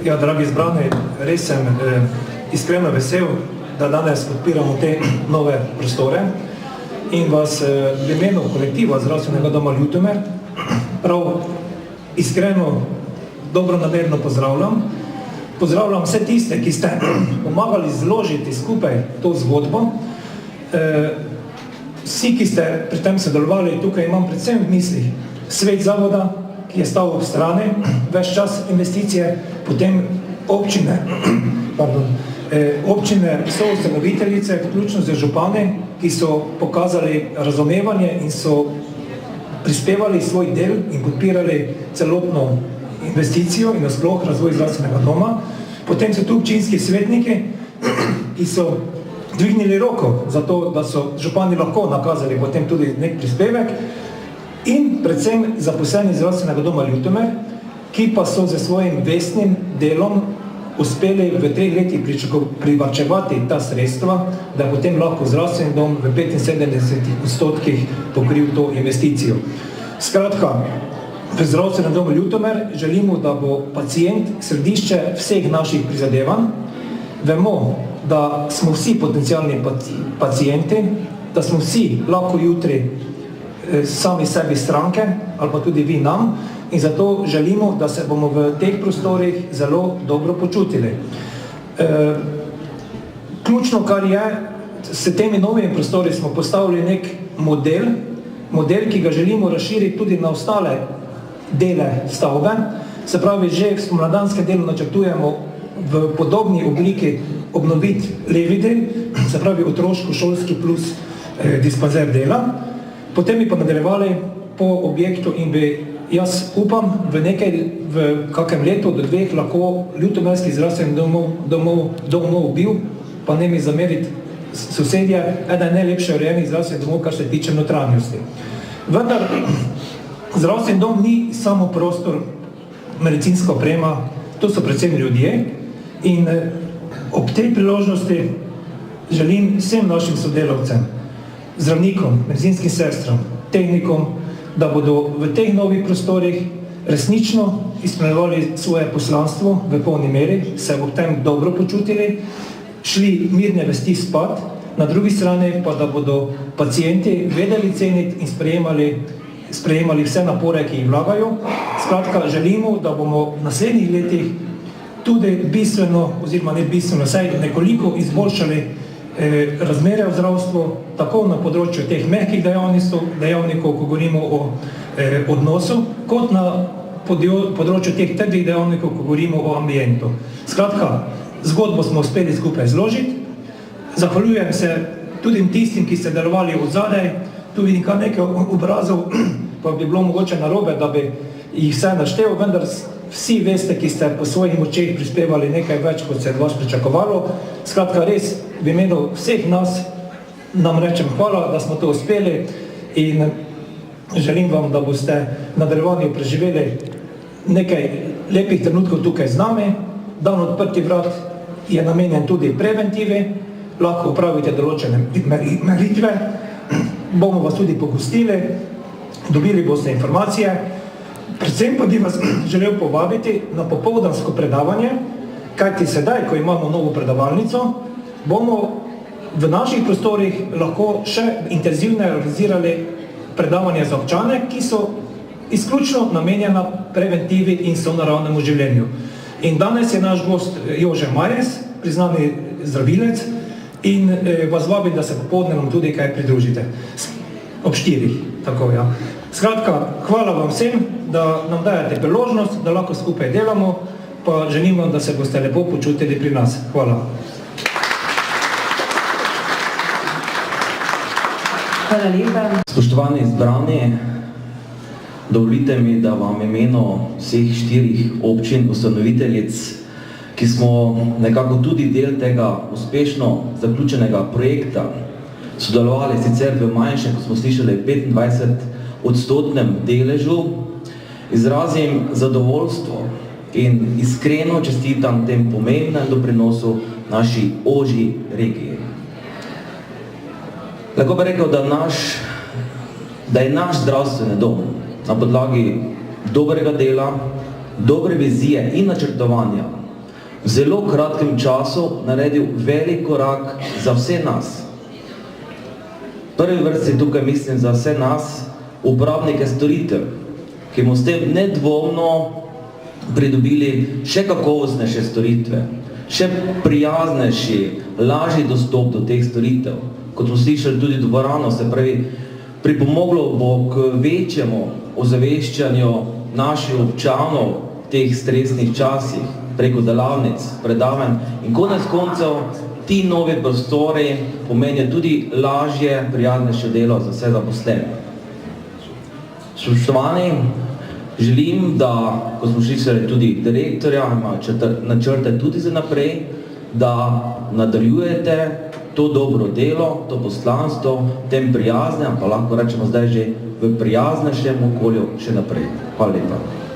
Ja, dragi zbrani, res sem iskreno vesel, da danes podpiramo te nove prostore in vas v imenu kolektiva Zdravstvenega doma Ljutomer prav iskreno, dobronamerno pozdravljam. Pozdravljam vse tiste, ki ste pomagali zložiti skupaj to zgodbo. Vsi, ki ste pri tem sodelovali, tukaj imam predvsem v mislih svet zavoda, ki je stal ob strani, ves čas investicije, potem občine, občine so ustanoviteljice, vključno z župani, ki so pokazali razumevanje in so prispevali svoj del in podpirali celotno investicijo in nasploh razvoj zdravstvenega doma. Potem so tu občinski svetniki, ki so dvignili roko za to, da so župani lahko nakazali potem tudi nek prispevek, in predvsem zaposleni Zdravstvenega doma Ljutomer, ki pa so z svojim vestnim delom uspeli v 3 letih privarčevati ta sredstva, da je potem lahko zdravstveni dom v 75% pokril to investicijo. Skratka, v Zdravstvenem domu Ljutomer želimo, da bo pacient središče vseh naših prizadevanj. Vemo, da smo vsi potencialni pacienti, da smo vsi lahko jutri sami sebi stranke, ali pa tudi vi nam, in zato želimo, da se bomo v teh prostorih zelo dobro počutili. Ključno, kar je, s temi novimi prostori smo postavili nek model, ki ga želimo razširiti tudi na ostale dele stavbe. Se pravi, že v spomladanskem delu načrtujemo v podobni obliki obnoviti levi del, se pravi otroško-šolski plus dispanzer dela. Potem bi pa nadaljevali po objektu in bi, jaz upam, v kakem letu do 2 lahko ljutomerskih zdravstvenih domov bil, pa ne mi zameriti sosedje, eden najlepše urejenih zdravstvenih domov, kar se tiče notranjosti. Vendar zdravstveni dom ni samo prostor, medicinska oprema, to so predvsem ljudje in ob tej priložnosti želim vsem našim sodelavcem, zdravnikom, medicinskim sestram, tehnikom, da bodo v teh novih prostorih resnično izpolnjevali svoje poslanstvo v polni meri, se ob tem dobro počutili, šli mirne vesti spat, na drugi strani pa, da bodo pacienti vedeli ceniti in sprejemali vse napore, ki jih vlagajo. Skratka, želimo, da bomo v naslednjih letih tudi bistveno, oziroma ne bistveno, saj nekoliko izboljšali razmere v zdravstvu, tako na področju teh mehkih dejavnikov, ko govorimo o odnosu, kot na področju teh trdih dejavnikov, ko govorimo o ambientu. Skratka, zgodbo smo uspeli skupaj zložiti. Zahvaljujem se tudi tistim, ki ste delovali od zadaj. Tu vidim kar nekaj obrazov, pa bi bilo mogoče narobe, da bi jih vse naštel, vendar vsi veste, ki ste po svojih močeh prispevali nekaj več, kot se je od vas pričakovalo. Skratka, res v imenu vseh nas nam rečem hvala, da smo to uspeli in želim vam, da boste v nadaljevanju preživeli nekaj lepih trenutkov tukaj z nami. Dan odprtih vrat je namenjen tudi preventivi, lahko upravite določene meritve, bomo vas tudi pogostili, dobili boste informacije. Predvsem pa bi vas želel povabiti na popoldansko predavanje, kajti sedaj, ko imamo novo predavalnico, bomo v naših prostorih lahko še intenzivno realizirali predavanja za občane, ki so izključno namenjena preventivi in sonaravnemu življenju. In danes je naš gost Jože Majes, priznani zdravilec, in vas vabim, da se popoldne nam tudi kaj pridružite. Ob 4, tako ja. Skratka, hvala vam vsem, da nam dajete priložnost, da lahko skupaj delamo, pa želim vam, da se boste lepo počutili pri nas. Hvala. Hvala lepa. Spoštovani zbrani, dovolite mi, da vam imeno vseh 4 občin ustanoviteljic, ki smo nekako tudi del tega uspešno zaključenega projekta, sodelovali sicer v manjšem, kot smo slišali, 25% deležu, izrazim zadovoljstvo in iskreno čestitam tem pomembnem doprinosu naši ožji regiji. Lahko bi rekel, da je naš zdravstveni dom na podlagi dobrega dela, dobre vizije in načrtovanja v zelo kratkem času naredil velik korak za vse nas. V prvi vrsti tukaj mislim za vse nas, uporabnike storitev, ki bomo s tem nedvomno pridobili še kakovostnejše storitve, še prijaznejši, lažji dostop do teh storitev. Kot smo slišali tudi dvorano, se pravi, pripomoglo bo k večjemu ozaveščanju naših občanov v teh stresnih časih, preko delavnic, predavanj in konec koncev ti novi prostori pomenijo tudi lažje, prijaznejše delo za vse zaposlene. Spoštovani, želim, da, ko smo slišali tudi direktorja, imajo načrte tudi za naprej, da nadaljujete to dobro delo, to poslanstvo, tem prijazne, pa lahko rečemo zdaj že v prijaznejšem okolju še naprej. Hvala lepa.